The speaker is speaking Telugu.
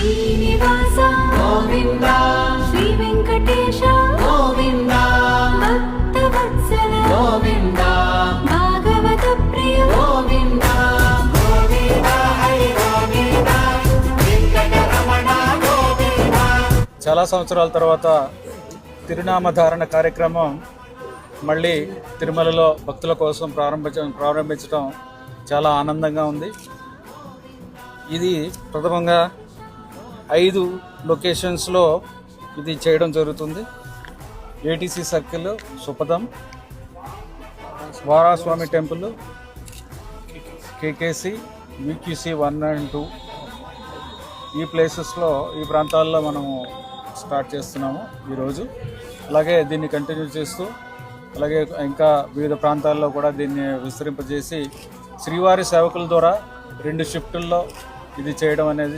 శ్రీనివాస గోవింద, శ్రీ వెంకటేశ గోవింద, భక్తవత్సల గోవింద, భాగవత ప్రియ గోవింద, గోవింద హరి గోవింద, వెంకటరమణ గోవింద. చాలా సంవత్సరాల తర్వాత తిరునామధారణ కార్యక్రమం మళ్ళీ తిరుమలలో భక్తుల కోసం ప్రారంభించడం చాలా ఆనందంగా ఉంది. ఇది ప్రథమంగా 5 లొకేషన్స్లో ఇది చేయడం జరుగుతుంది. ఏటీసీ సర్కిల్, సుపదం, వారాస్వామి టెంపుల్, కేకేసి, విక్యూసీ 1 and 2 ఈ ప్లేసెస్లో, ఈ ప్రాంతాల్లో మనము స్టార్ట్ చేస్తున్నాము ఈరోజు. అలాగే దీన్ని కంటిన్యూ చేస్తూ అలాగే ఇంకా వివిధ ప్రాంతాల్లో కూడా దీన్ని విస్తరింపజేసి శ్రీవారి సేవకుల ద్వారా 2 షిఫ్టుల్లో ఇది చేయడం అనేది